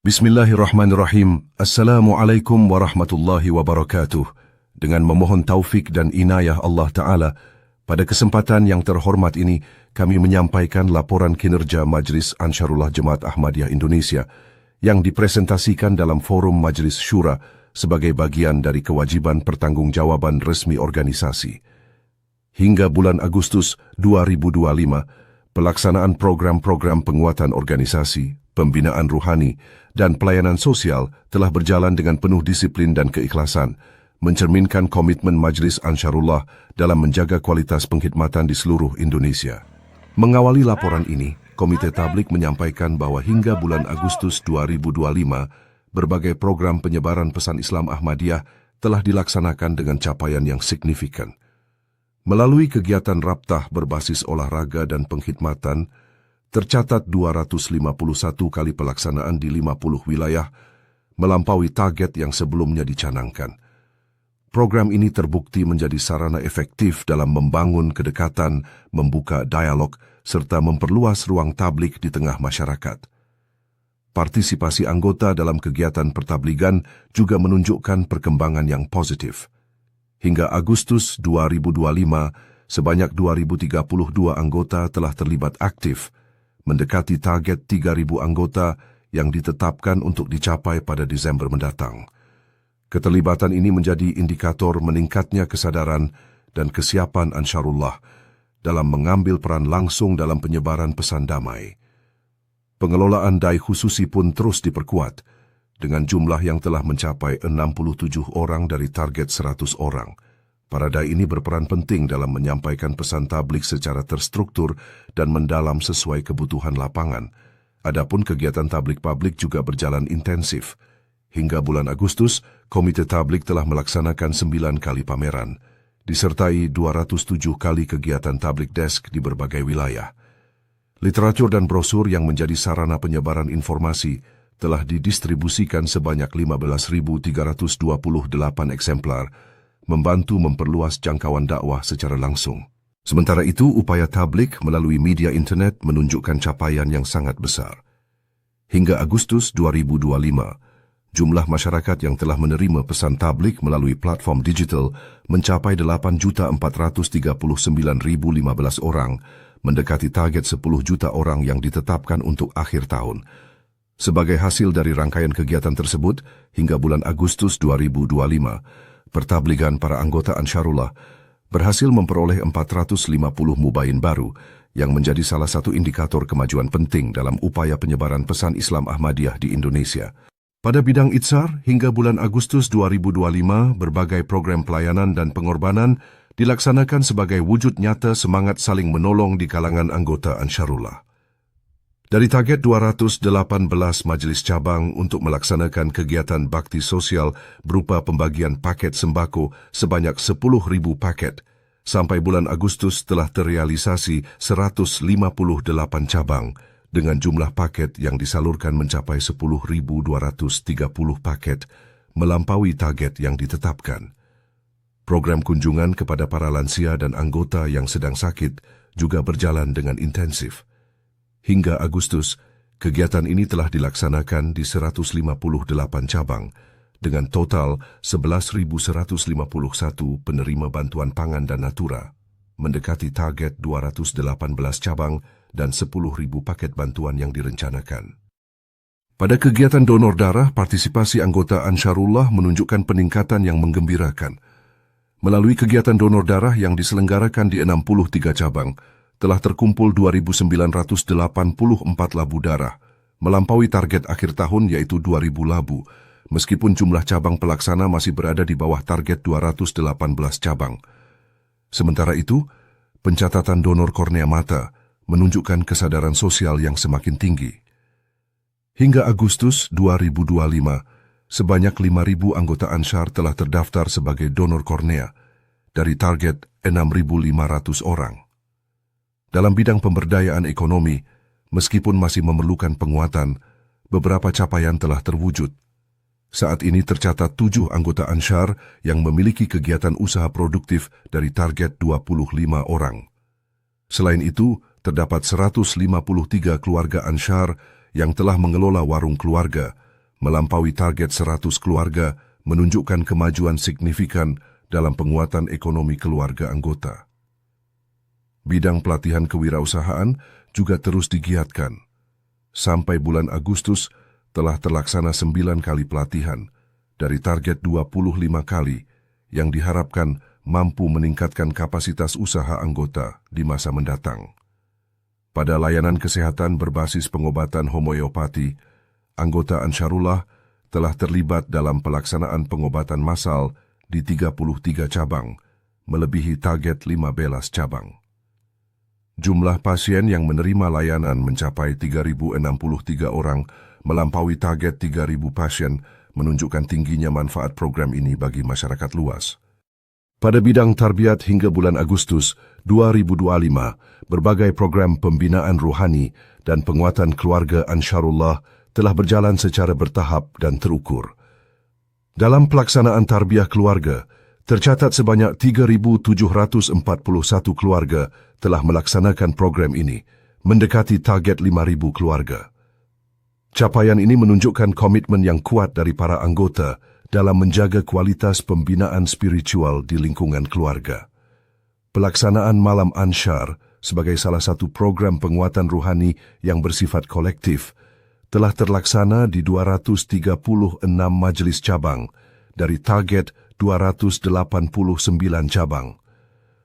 Bismillahirrahmanirrahim. Assalamualaikum warahmatullahi wabarakatuh. Dengan memohon taufik dan inayah Allah Ta'ala, pada kesempatan yang terhormat ini, kami menyampaikan laporan kinerja Majlis Ansharullah Jemaat Ahmadiyah Indonesia yang dipresentasikan dalam forum Majlis Syura sebagai bagian dari kewajiban pertanggungjawaban resmi organisasi. Hingga bulan Agustus 2025, pelaksanaan program-program penguatan organisasi, pembinaan ruhani, dan pelayanan sosial telah berjalan dengan penuh disiplin dan keikhlasan, mencerminkan komitmen Majlis Ansharullah dalam menjaga kualitas pengkhidmatan di seluruh Indonesia. Mengawali laporan ini, Komite Tabligh menyampaikan bahwa hingga bulan Agustus 2025, berbagai program penyebaran pesan Islam Ahmadiyah telah dilaksanakan dengan capaian yang signifikan. Melalui kegiatan Rabtah berbasis olahraga dan pengkhidmatan, tercatat 251 kali pelaksanaan di 50 wilayah, melampaui target yang sebelumnya dicanangkan. Program ini terbukti menjadi sarana efektif dalam membangun kedekatan, membuka dialog, serta memperluas ruang tabligh di tengah masyarakat. Partisipasi anggota dalam kegiatan pertabligan juga menunjukkan perkembangan yang positif. Hingga Agustus 2025, sebanyak 2.032 anggota telah terlibat aktif, mendekati target 3.000 anggota yang ditetapkan untuk dicapai pada Desember mendatang. Keterlibatan ini menjadi indikator meningkatnya kesadaran dan kesiapan Ansharullah dalam mengambil peran langsung dalam penyebaran pesan damai. Pengelolaan dai khususi pun terus diperkuat, dengan jumlah yang telah mencapai 67 orang dari target 100 orang. Para dai ini berperan penting dalam menyampaikan pesan tabligh secara terstruktur dan mendalam sesuai kebutuhan lapangan. Adapun kegiatan tabligh publik juga berjalan intensif. Hingga bulan Agustus, Komite Tabligh telah melaksanakan 9 kali pameran, disertai 207 kali kegiatan tabligh desk di berbagai wilayah. Literatur dan brosur yang menjadi sarana penyebaran informasi telah didistribusikan sebanyak 15.328 eksemplar, membantu memperluas jangkauan dakwah secara langsung. Sementara itu, upaya tabligh melalui media internet menunjukkan capaian yang sangat besar. Hingga Agustus 2025, jumlah masyarakat yang telah menerima pesan tabligh melalui platform digital mencapai 8.439.015 orang, mendekati target 10 juta orang yang ditetapkan untuk akhir tahun. Sebagai hasil dari rangkaian kegiatan tersebut, hingga bulan Agustus 2025, pertabligan para anggota Ansharullah berhasil memperoleh 450 mubayin baru yang menjadi salah satu indikator kemajuan penting dalam upaya penyebaran pesan Islam Ahmadiyah di Indonesia. Pada bidang Itsar, hingga bulan Agustus 2025, berbagai program pelayanan dan pengorbanan dilaksanakan sebagai wujud nyata semangat saling menolong di kalangan anggota Ansharullah. Dari target 218 majelis cabang untuk melaksanakan kegiatan bakti sosial berupa pembagian paket sembako sebanyak 10.000 paket, sampai bulan Agustus telah terrealisasi 158 cabang dengan jumlah paket yang disalurkan mencapai 10.230 paket, melampaui target yang ditetapkan. Program kunjungan kepada para lansia dan anggota yang sedang sakit juga berjalan dengan intensif. Hingga Agustus, kegiatan ini telah dilaksanakan di 158 cabang, dengan total 11.151 penerima bantuan pangan dan natura, mendekati target 218 cabang dan 10.000 paket bantuan yang direncanakan. Pada kegiatan donor darah, partisipasi anggota Ansharullah menunjukkan peningkatan yang menggembirakan. Melalui kegiatan donor darah yang diselenggarakan di 63 cabang, telah terkumpul 2.984 labu darah, melampaui target akhir tahun yaitu 2.000 labu, meskipun jumlah cabang pelaksana masih berada di bawah target 218 cabang. Sementara itu, pencatatan donor kornea mata menunjukkan kesadaran sosial yang semakin tinggi. Hingga Agustus 2025, sebanyak 5.000 anggota Anshar telah terdaftar sebagai donor kornea, dari target 6.500 orang. Dalam bidang pemberdayaan ekonomi, meskipun masih memerlukan penguatan, beberapa capaian telah terwujud. Saat ini tercatat 7 anggota Anshar yang memiliki kegiatan usaha produktif dari target 25 orang. Selain itu, terdapat 153 keluarga Anshar yang telah mengelola warung keluarga Melampaui target 100 keluarga menunjukkan kemajuan signifikan dalam penguatan ekonomi keluarga anggota. Bidang pelatihan kewirausahaan juga terus digiatkan. Sampai bulan Agustus telah terlaksana 9 kali pelatihan dari target 25 kali yang diharapkan mampu meningkatkan kapasitas usaha anggota di masa mendatang. Pada layanan kesehatan berbasis pengobatan homeopati, anggota Ansharullah telah terlibat dalam pelaksanaan pengobatan massal di 33 cabang, melebihi target 15 cabang. Jumlah pasien yang menerima layanan mencapai 3.063 orang, melampaui target 3.000 pasien, menunjukkan tingginya manfaat program ini bagi masyarakat luas. Pada bidang tarbiyat hingga bulan Agustus 2025, berbagai program pembinaan rohani dan penguatan keluarga Ansharullah telah berjalan secara bertahap dan terukur. Dalam pelaksanaan tarbiyah keluarga, tercatat sebanyak 3.741 keluarga telah melaksanakan program ini, mendekati target 5.000 keluarga. Capaian ini menunjukkan komitmen yang kuat dari para anggota dalam menjaga kualitas pembinaan spiritual di lingkungan keluarga. Pelaksanaan Malam Anshar sebagai salah satu program penguatan rohani yang bersifat kolektif telah terlaksana di 236 majelis cabang dari target 289 cabang.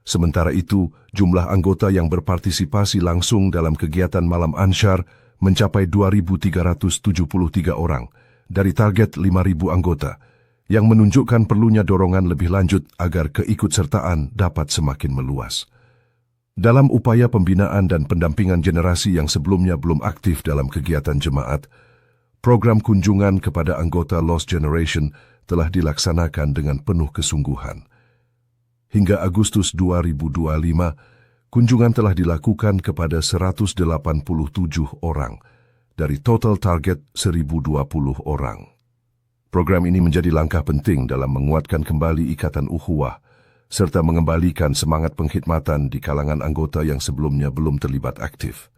Sementara itu, jumlah anggota yang berpartisipasi langsung dalam kegiatan Malam Anshar mencapai 2.373 orang dari target 5.000 anggota, yang menunjukkan perlunya dorongan lebih lanjut agar keikutsertaan dapat semakin meluas. Dalam upaya pembinaan dan pendampingan generasi yang sebelumnya belum aktif dalam kegiatan jemaat, program kunjungan kepada anggota Lost Generation telah dilaksanakan dengan penuh kesungguhan. Hingga Agustus 2025, kunjungan telah dilakukan kepada 187 orang dari total target 1.020 orang. Program ini menjadi langkah penting dalam menguatkan kembali ikatan ukhuwah serta mengembalikan semangat pengkhidmatan di kalangan anggota yang sebelumnya belum terlibat aktif.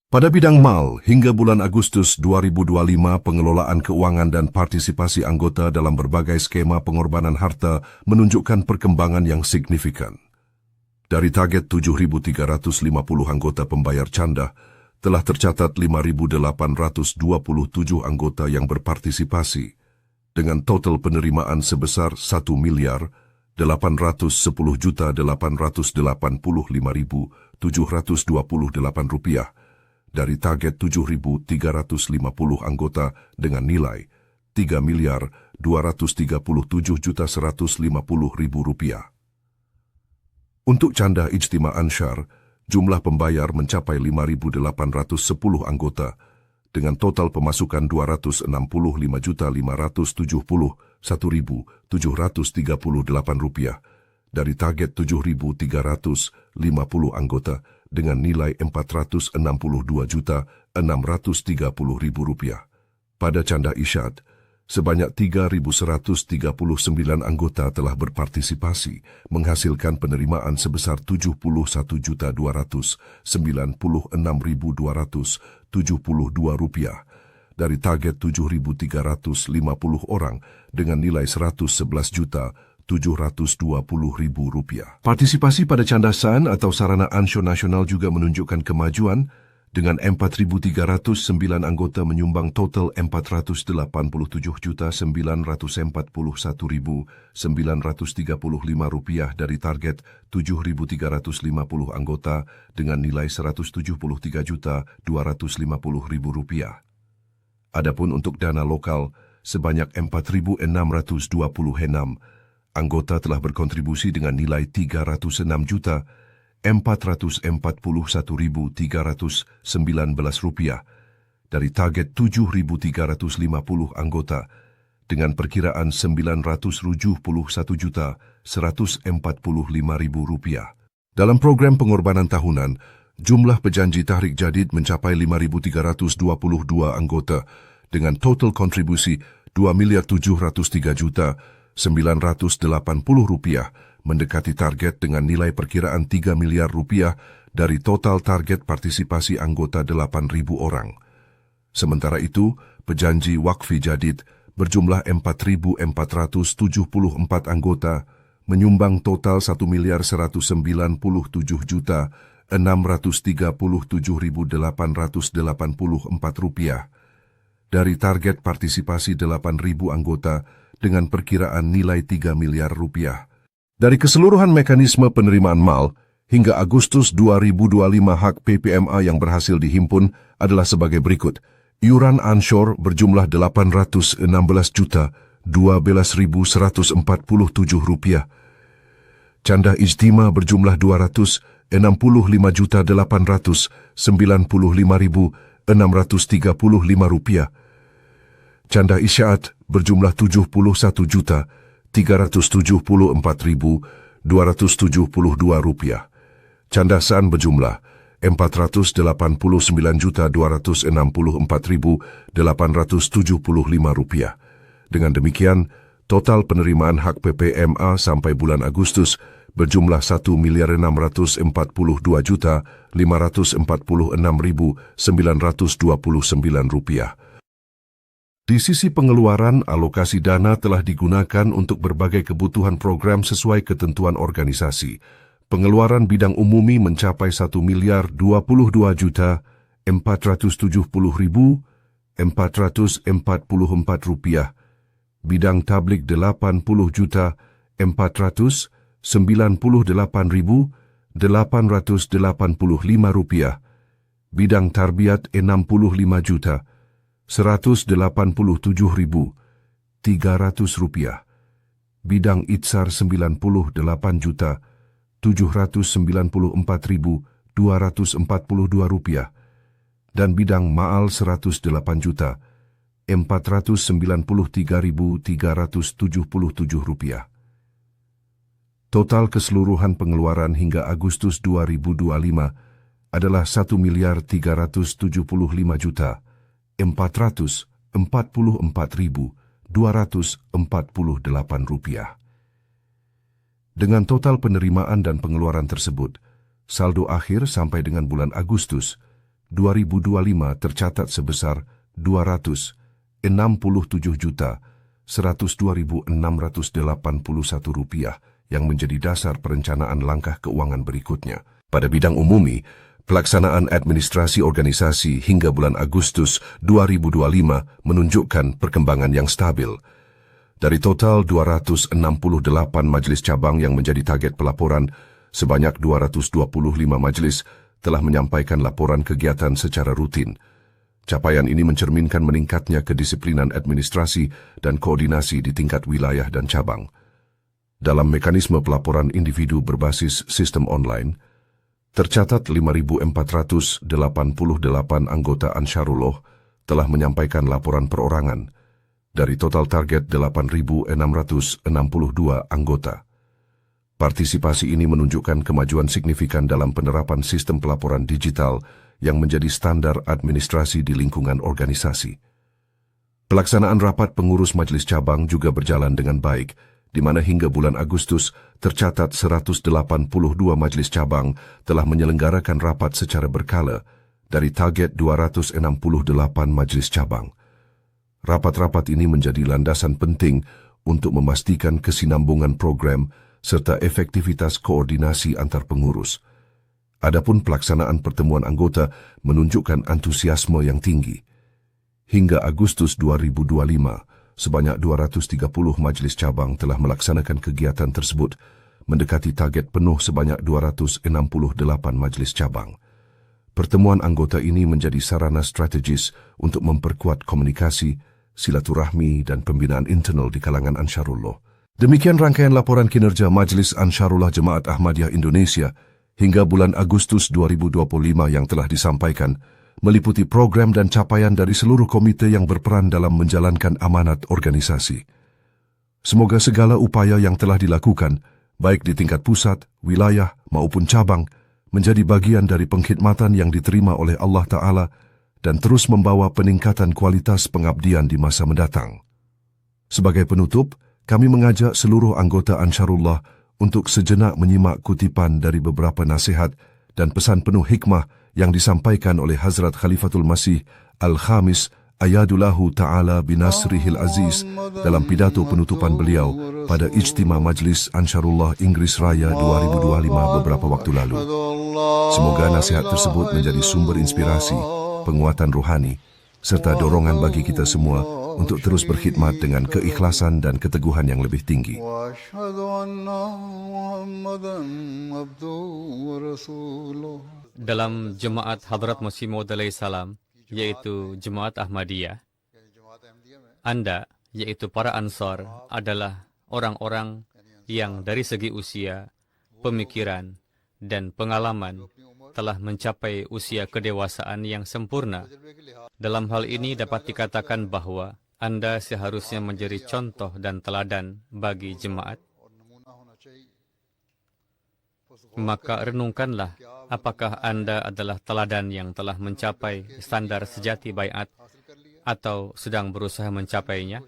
Pada bidang mal, hingga bulan Agustus 2025, pengelolaan keuangan dan partisipasi anggota dalam berbagai skema pengorbanan harta menunjukkan perkembangan yang signifikan. Dari target 7.350 anggota pembayar canda, telah tercatat 5.827 anggota yang berpartisipasi, dengan total penerimaan sebesar 1.810.885.728 rupiah dari target 7.350 anggota dengan nilai 3.237.150.000 rupiah. Untuk canda Ijtima Anshar, jumlah pembayar mencapai 5.810 anggota dengan total pemasukan 265.571.738 rupiah dari target 7.350 anggota dengan nilai 462.630.000 rupiah. Pada canda Isyad, sebanyak 3.139 anggota telah berpartisipasi, menghasilkan penerimaan sebesar 71.296.272 rupiah dari target 7.350 orang dengan nilai 111.720.000 rupiah. Partisipasi pada candasan atau sarana ansho nasional juga menunjukkan kemajuan, dengan 4.309 anggota menyumbang total 487.941.935 rupiah dari target 7.350 anggota dengan nilai 173.250.000 rupiah. Adapun untuk dana lokal, sebanyak 4.626 anggota telah berkontribusi dengan nilai 306.441.319 rupiah dari target 7.350 anggota dengan perkiraan 971.145.000 rupiah. Dalam program pengorbanan tahunan, jumlah pejanji tahrik jadid mencapai 5.322 anggota dengan total kontribusi 2.703.980 rupiah, mendekati target dengan nilai perkiraan 3 miliar rupiah dari total target partisipasi anggota 8.000 orang. Sementara itu, pejanji Waqfi Jadid berjumlah 4.474 anggota menyumbang total 1.197.637.884 rupiah dari target partisipasi 8.000 anggota dengan perkiraan nilai 3 miliar rupiah. Dari keseluruhan mekanisme penerimaan mal, hingga Agustus 2025 hak PPMA yang berhasil dihimpun adalah sebagai berikut. Iuran anshor berjumlah 816.012.147 rupiah. Canda ijtima berjumlah 265.895.635 rupiah. Canda isyaat berjumlah 71.374.272 rupiah. Canda saan berjumlah 484.264.875 rupiah. Dengan demikian, total penerimaan hak PPMA sampai bulan Agustus berjumlah 1.542.546.929 rupiah. Di sisi pengeluaran, alokasi dana telah digunakan untuk berbagai kebutuhan program sesuai ketentuan organisasi. Pengeluaran bidang umumi mencapai 1.022.470.444 rupiah. Bidang tablik 80.498.885 rupiah. Bidang tarbiyat 65.187.300 rupiah. Bidang itsar 98.794.242 rupiah. Dan bidang ma'al 108.493.377 rupiah. Total keseluruhan pengeluaran hingga Agustus 2025 adalah 1.375.444.248 rupiah. Dengan total penerimaan dan pengeluaran tersebut, saldo akhir sampai dengan bulan Agustus 2025 tercatat sebesar 267.102.681 rupiah yang menjadi dasar perencanaan langkah keuangan berikutnya. Pada bidang umumi, pelaksanaan administrasi organisasi hingga bulan Agustus 2025 menunjukkan perkembangan yang stabil. Dari total 268 majelis cabang yang menjadi target pelaporan, sebanyak 225 majelis telah menyampaikan laporan kegiatan secara rutin. Capaian ini mencerminkan meningkatnya kedisiplinan administrasi dan koordinasi di tingkat wilayah dan cabang. Dalam mekanisme pelaporan individu berbasis sistem online, tercatat 5.488 anggota Ansharullah telah menyampaikan laporan perorangan dari total target 8.662 anggota. Partisipasi ini menunjukkan kemajuan signifikan dalam penerapan sistem pelaporan digital yang menjadi standar administrasi di lingkungan organisasi. Pelaksanaan rapat pengurus majelis cabang juga berjalan dengan baik, di mana hingga bulan Agustus tercatat 182 majelis cabang telah menyelenggarakan rapat secara berkala dari target 268 majelis cabang. Rapat-rapat ini menjadi landasan penting untuk memastikan kesinambungan program serta efektivitas koordinasi antar pengurus. Adapun pelaksanaan pertemuan anggota menunjukkan antusiasme yang tinggi. Hingga Agustus 2025, sebanyak 230 majelis cabang telah melaksanakan kegiatan tersebut, mendekati target penuh sebanyak 268 majelis cabang. Pertemuan anggota ini menjadi sarana strategis untuk memperkuat komunikasi, silaturahmi dan pembinaan internal di kalangan Ansharullah. Demikian rangkaian laporan kinerja Majelis Ansharullah Jemaat Ahmadiyah Indonesia hingga bulan Agustus 2025 yang telah disampaikan, meliputi program dan capaian dari seluruh komite yang berperan dalam menjalankan amanat organisasi. Semoga segala upaya yang telah dilakukan, baik di tingkat pusat, wilayah maupun cabang, menjadi bagian dari pengkhidmatan yang diterima oleh Allah Ta'ala dan terus membawa peningkatan kualitas pengabdian di masa mendatang. Sebagai penutup, kami mengajak seluruh anggota Ansharullah untuk sejenak menyimak kutipan dari beberapa nasihat dan pesan penuh hikmah yang disampaikan oleh Hazrat Khalifatul Masih Al-Khamis ayadullahu ta'ala binasrihil aziz dalam pidato penutupan beliau pada Ijtima Majlis Ansarullah Inggris Raya 2025 beberapa waktu lalu. Semoga nasihat tersebut menjadi sumber inspirasi, penguatan rohani, serta dorongan bagi kita semua untuk terus berkhidmat dengan keikhlasan dan keteguhan yang lebih tinggi. Dalam Jemaat Hadrat Masih Maud alaihi salam, yaitu Jemaat Ahmadiyah, Anda, yaitu para Ansar, adalah orang-orang yang dari segi usia, pemikiran, dan pengalaman telah mencapai usia kedewasaan yang sempurna. Dalam hal ini dapat dikatakan bahwa Anda seharusnya menjadi contoh dan teladan bagi jemaat. Maka renungkanlah, apakah Anda adalah teladan yang telah mencapai standar sejati baiat atau sedang berusaha mencapainya?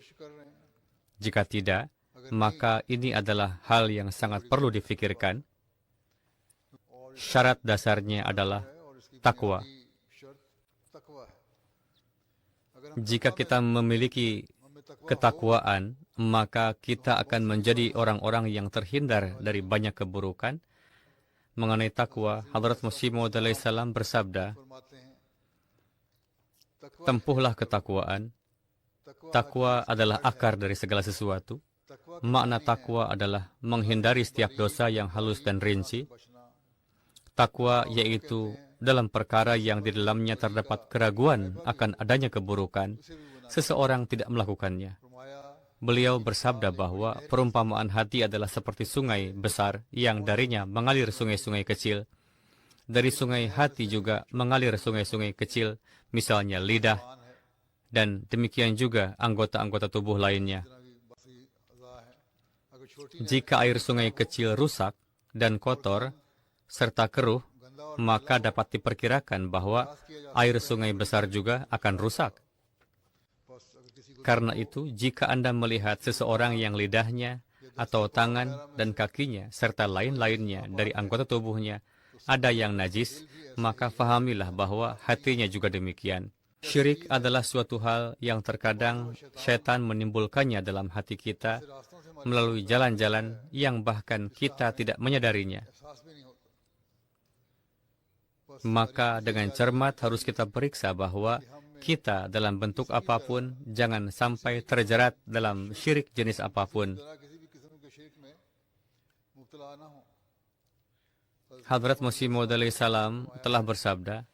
Jika tidak, maka ini adalah hal yang sangat perlu difikirkan. Syarat dasarnya adalah takwa. Jika kita memiliki ketakwaan, maka kita akan menjadi orang-orang yang terhindar dari banyak keburukan. Mengenai takwa, Hadrat Masih Maud alaihi salam bersabda, tempuhlah ketakwaan. Takwa adalah akar dari segala sesuatu. Makna takwa adalah menghindari setiap dosa yang halus dan rinci. Takwa yaitu dalam perkara yang di dalamnya terdapat keraguan akan adanya keburukan, seseorang tidak melakukannya. Beliau bersabda bahwa perumpamaan hati adalah seperti sungai besar yang darinya mengalir sungai-sungai kecil. Dari sungai hati juga mengalir sungai-sungai kecil, misalnya lidah, dan demikian juga anggota-anggota tubuh lainnya. Jika air sungai kecil rusak dan kotor, serta keruh, maka dapat diperkirakan bahwa air sungai besar juga akan rusak. Karena itu, jika Anda melihat seseorang yang lidahnya atau tangan dan kakinya serta lain-lainnya dari anggota tubuhnya ada yang najis, maka fahamilah bahwa hatinya juga demikian. Syirik adalah suatu hal yang terkadang syaitan menimbulkannya dalam hati kita melalui jalan-jalan yang bahkan kita tidak menyadarinya. Maka dengan cermat harus kita periksa bahwa kita dalam bentuk apapun jangan sampai terjerat dalam syirik jenis apapun. Hadrat Masih Maud alaihi salam telah bersabda,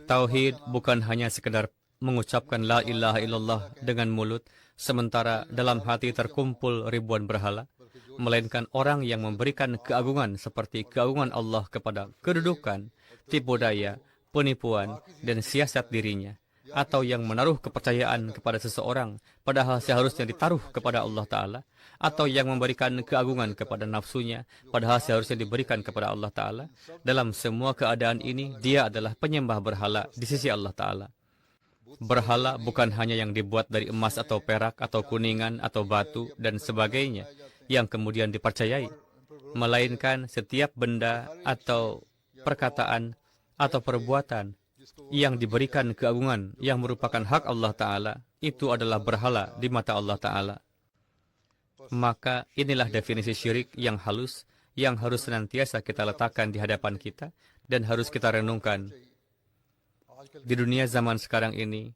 tauhid bukan hanya sekedar mengucapkan la ilaha illallah dengan mulut, sementara dalam hati terkumpul ribuan berhala, melainkan orang yang memberikan keagungan seperti keagungan Allah kepada kedudukan, tipu daya, penipuan, dan siasat dirinya, atau yang menaruh kepercayaan kepada seseorang padahal seharusnya ditaruh kepada Allah Ta'ala, atau yang memberikan keagungan kepada nafsunya padahal seharusnya diberikan kepada Allah Ta'ala. Dalam semua keadaan ini, dia adalah penyembah berhala di sisi Allah Ta'ala. Berhala bukan hanya yang dibuat dari emas atau perak atau kuningan atau batu dan sebagainya yang kemudian dipercayai, melainkan setiap benda atau perkataan atau perbuatan yang diberikan keagungan yang merupakan hak Allah Ta'ala, itu adalah berhala di mata Allah Ta'ala. Maka inilah definisi syirik yang halus, yang harus senantiasa kita letakkan di hadapan kita dan harus kita renungkan. Di dunia zaman sekarang ini,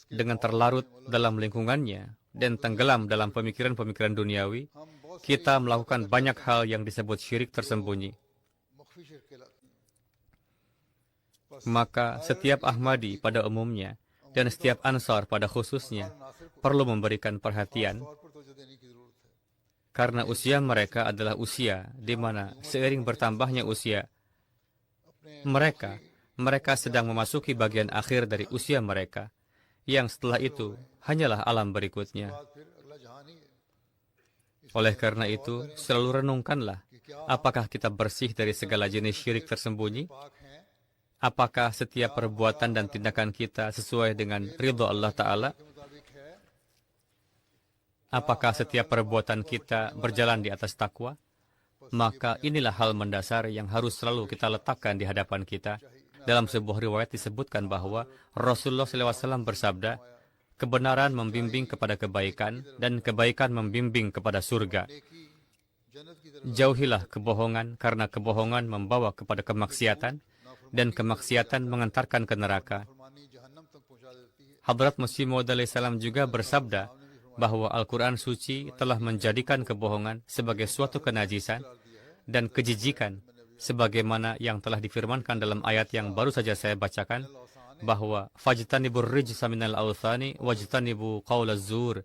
dengan terlarut dalam lingkungannya dan tenggelam dalam pemikiran-pemikiran duniawi, kita melakukan banyak hal yang disebut syirik tersembunyi. Maka setiap Ahmadi pada umumnya dan setiap Ansar pada khususnya perlu memberikan perhatian, karena usia mereka adalah usia di mana seiring bertambahnya usia mereka sedang memasuki bagian akhir dari usia mereka, yang setelah itu hanyalah alam berikutnya. Oleh karena itu, selalu renungkanlah, apakah kita bersih dari segala jenis syirik tersembunyi? Apakah setiap perbuatan dan tindakan kita sesuai dengan ridho Allah Ta'ala? Apakah setiap perbuatan kita berjalan di atas takwa? Maka inilah hal mendasar yang harus selalu kita letakkan di hadapan kita. Dalam sebuah riwayat disebutkan bahwa Rasulullah SAW bersabda, kebenaran membimbing kepada kebaikan dan kebaikan membimbing kepada surga. Jauhilah kebohongan karena kebohongan membawa kepada kemaksiatan dan kemaksiatan mengantarkan ke neraka. Hadrat Masih Maud alaihissalam juga bersabda bahwa Al-Quran suci telah menjadikan kebohongan sebagai suatu kenajisan dan kejijikan, sebagaimana yang telah difirmankan dalam ayat yang baru saja saya bacakan, bahwa fajtanibur rijsa minal awthani wajtanibu qaulaz zur.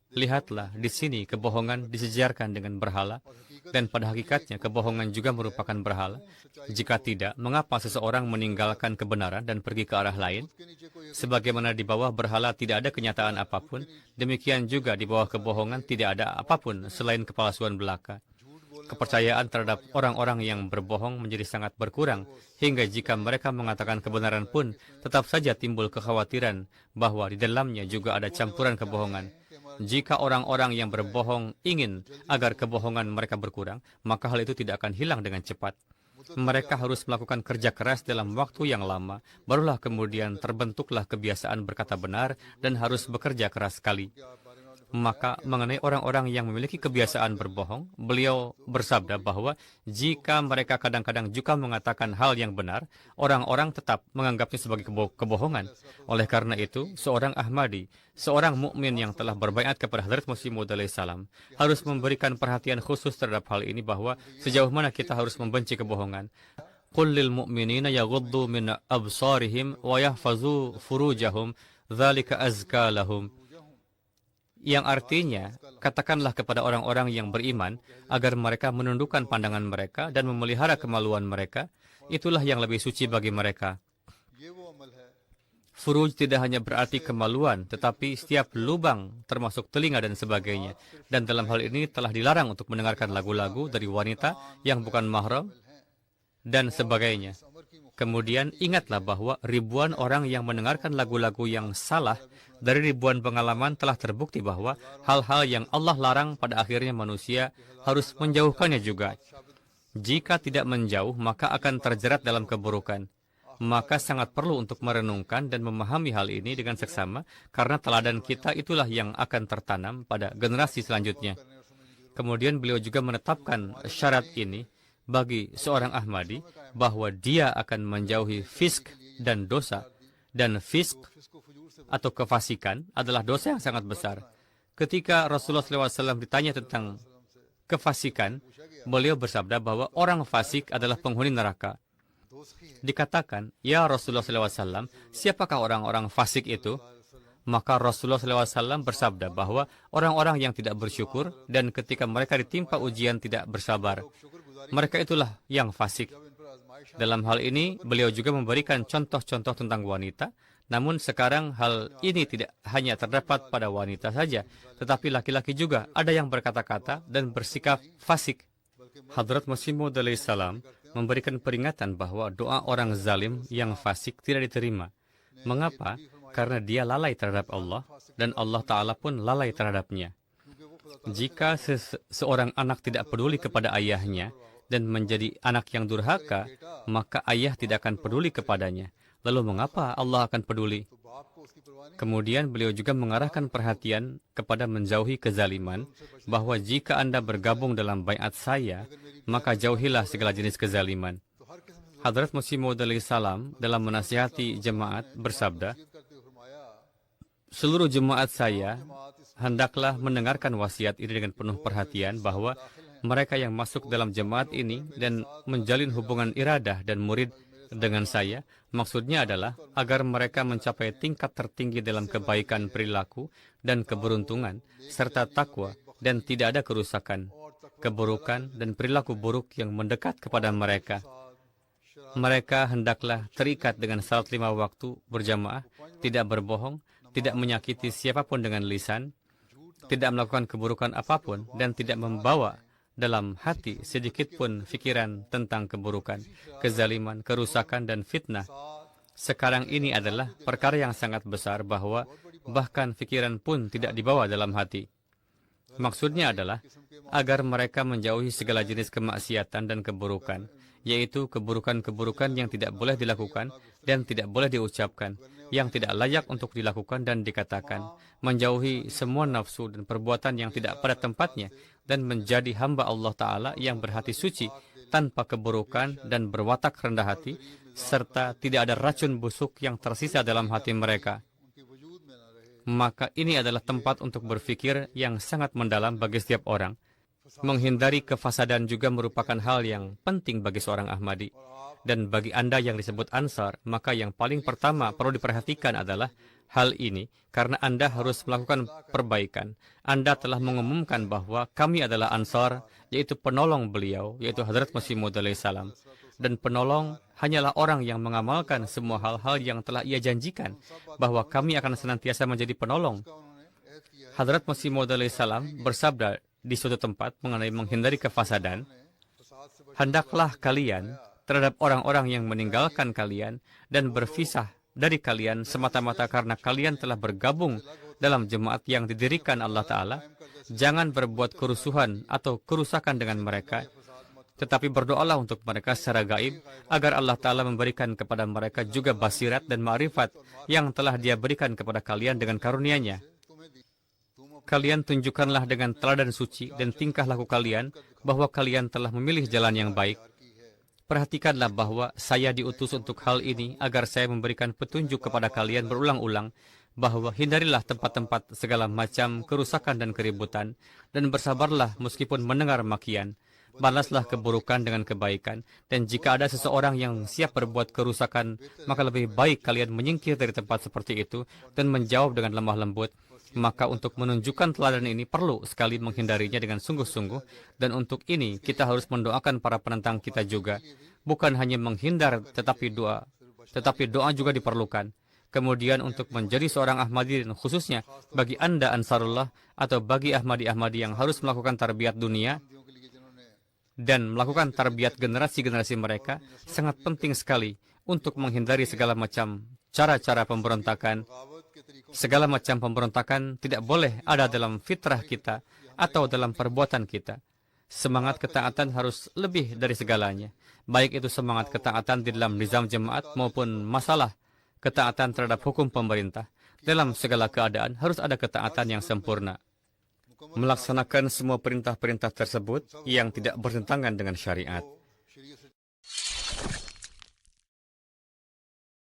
Lihatlah, di sini kebohongan disejarkan dengan berhala, dan pada hakikatnya kebohongan juga merupakan berhala. Jika tidak, mengapa seseorang meninggalkan kebenaran dan pergi ke arah lain? Sebagaimana di bawah berhala tidak ada kenyataan apapun, demikian juga di bawah kebohongan tidak ada apapun selain kepalsuan belaka. Kepercayaan terhadap orang-orang yang berbohong menjadi sangat berkurang, hingga jika mereka mengatakan kebenaran pun, tetap saja timbul kekhawatiran bahwa di dalamnya juga ada campuran kebohongan. Jika orang-orang yang berbohong ingin agar kebohongan mereka berkurang, maka hal itu tidak akan hilang dengan cepat. Mereka harus melakukan kerja keras dalam waktu yang lama, barulah kemudian terbentuklah kebiasaan berkata benar dan harus bekerja keras sekali. Maka mengenai orang-orang yang memiliki kebiasaan berbohong, beliau bersabda bahwa jika mereka kadang-kadang juga mengatakan hal yang benar, orang-orang tetap menganggapnya sebagai kebohongan. Oleh karena itu, seorang Ahmadi, seorang mukmin yang telah berbaiat kepada Hadrat Masih Maud alaihissalam, harus memberikan perhatian khusus terhadap hal ini, bahwa sejauh mana kita harus membenci kebohongan. Qul lil mu'minina yaghuddu min absarihim wa yahfazu furujahum, dzalika azka lahum. Yang artinya, katakanlah kepada orang-orang yang beriman agar mereka menundukkan pandangan mereka dan memelihara kemaluan mereka, itulah yang lebih suci bagi mereka. Furuj tidak hanya berarti kemaluan, tetapi setiap lubang termasuk telinga dan sebagainya. Dan dalam hal ini telah dilarang untuk mendengarkan lagu-lagu dari wanita yang bukan mahram dan sebagainya. Kemudian ingatlah bahwa ribuan orang yang mendengarkan lagu-lagu yang salah, dari ribuan pengalaman telah terbukti bahwa hal-hal yang Allah larang pada akhirnya manusia harus menjauhkannya juga. Jika tidak menjauh, maka akan terjerat dalam keburukan. Maka sangat perlu untuk merenungkan dan memahami hal ini dengan seksama, karena teladan kita itulah yang akan tertanam pada generasi selanjutnya. Kemudian beliau juga menetapkan syarat ini bagi seorang Ahmadi, bahwa dia akan menjauhi fisk dan dosa. Dan fisk atau kefasikan adalah dosa yang sangat besar. Ketika Rasulullah SAW ditanya tentang kefasikan, beliau bersabda bahwa orang fasik adalah penghuni neraka. Dikatakan, ya Rasulullah SAW, siapakah orang-orang fasik itu? Maka Rasulullah SAW bersabda bahwa orang-orang yang tidak bersyukur dan ketika mereka ditimpa ujian tidak bersabar. Mereka itulah yang fasik. Dalam hal ini, beliau juga memberikan contoh-contoh tentang wanita. Namun sekarang hal ini tidak hanya terdapat pada wanita saja, tetapi laki-laki juga ada yang berkata-kata dan bersikap fasik. Hadrat Masih Maud alaihissalam memberikan peringatan bahwa doa orang zalim yang fasik tidak diterima. Mengapa? Karena dia lalai terhadap Allah, dan Allah Ta'ala pun lalai terhadapnya. Jika seorang anak tidak peduli kepada ayahnya dan menjadi anak yang durhaka, maka ayah tidak akan peduli kepadanya. Lalu mengapa Allah akan peduli? Kemudian beliau juga mengarahkan perhatian kepada menjauhi kezaliman, bahwa jika Anda bergabung dalam baiat saya, maka jauhilah segala jenis kezaliman. Hadrat Masih Maud alaihissalam dalam menasihati jemaat bersabda, seluruh jemaat saya hendaklah mendengarkan wasiat ini dengan penuh perhatian, bahwa mereka yang masuk dalam jemaat ini dan menjalin hubungan iradah dan murid dengan saya, maksudnya adalah agar mereka mencapai tingkat tertinggi dalam kebaikan perilaku dan keberuntungan, serta takwa, dan tidak ada kerusakan, keburukan, dan perilaku buruk yang mendekat kepada mereka. Mereka hendaklah terikat dengan salat 5 waktu berjamaah, tidak berbohong, tidak menyakiti siapapun dengan lisan, tidak melakukan keburukan apapun, dan tidak membawa dalam hati sedikit pun fikiran tentang keburukan, kezaliman, kerusakan, dan fitnah. Sekarang ini adalah perkara yang sangat besar, bahwa bahkan fikiran pun tidak dibawa dalam hati. Maksudnya adalah agar mereka menjauhi segala jenis kemaksiatan dan keburukan. yaitu keburukan-keburukan yang tidak boleh dilakukan dan tidak boleh diucapkan, yang tidak layak untuk dilakukan dan dikatakan, menjauhi semua nafsu dan perbuatan yang tidak pada tempatnya, dan menjadi hamba Allah Ta'ala yang berhati suci, tanpa keburukan dan berwatak rendah hati, serta tidak ada racun busuk yang tersisa dalam hati mereka. Maka ini adalah tempat untuk berfikir yang sangat mendalam bagi setiap orang. Menghindari kefasadan juga merupakan hal yang penting bagi seorang Ahmadi. Dan bagi Anda yang disebut Ansar, maka yang paling pertama perlu diperhatikan adalah hal ini, karena Anda harus melakukan perbaikan. Anda telah mengumumkan bahwa kami adalah Ansar, yaitu penolong beliau, yaitu Hadrat Masih Maud alaihissalam. Dan penolong hanyalah orang yang mengamalkan semua hal-hal yang telah ia janjikan, bahwa kami akan senantiasa menjadi penolong. Hadrat Masih Maud alaihissalam bersabda di suatu tempat mengenai menghindari kefasadan, hendaklah kalian terhadap orang-orang yang meninggalkan kalian dan berpisah dari kalian semata-mata karena kalian telah bergabung dalam jemaat yang didirikan Allah Ta'ala, jangan berbuat kerusuhan atau kerusakan dengan mereka, tetapi berdoalah untuk mereka secara gaib, agar Allah Ta'ala memberikan kepada mereka juga basirat dan ma'rifat yang telah Dia berikan kepada kalian dengan karunia-Nya. Kalian tunjukkanlah dengan teladan suci dan tingkah laku kalian bahwa kalian telah memilih jalan yang baik. Perhatikanlah bahwa saya diutus untuk hal ini agar saya memberikan petunjuk kepada kalian berulang-ulang bahwa hindarilah tempat-tempat segala macam kerusakan dan keributan, dan bersabarlah meskipun mendengar makian. Balaslah keburukan dengan kebaikan, dan jika ada seseorang yang siap berbuat kerusakan, maka lebih baik kalian menyingkir dari tempat seperti itu dan menjawab dengan lemah lembut. Maka untuk menunjukkan teladan ini perlu sekali menghindarinya dengan sungguh-sungguh, dan untuk ini kita harus mendoakan para penentang kita juga. Bukan hanya menghindar, tetapi doa juga diperlukan. Kemudian untuk menjadi seorang Ahmadi, dan khususnya bagi Anda Ansarullah atau bagi Ahmadi-Ahmadi yang harus melakukan tarbiyat dunia dan melakukan tarbiyat generasi-generasi mereka, sangat penting sekali untuk menghindari segala macam cara-cara pemberontakan. Segala macam pemberontakan tidak boleh ada dalam fitrah kita atau dalam perbuatan kita. Semangat ketaatan harus lebih dari segalanya, baik itu semangat ketaatan di dalam nizam jemaat maupun masalah ketaatan terhadap hukum pemerintah. Dalam segala keadaan harus ada ketaatan yang sempurna. Melaksanakan semua perintah-perintah tersebut yang tidak bertentangan dengan syariat.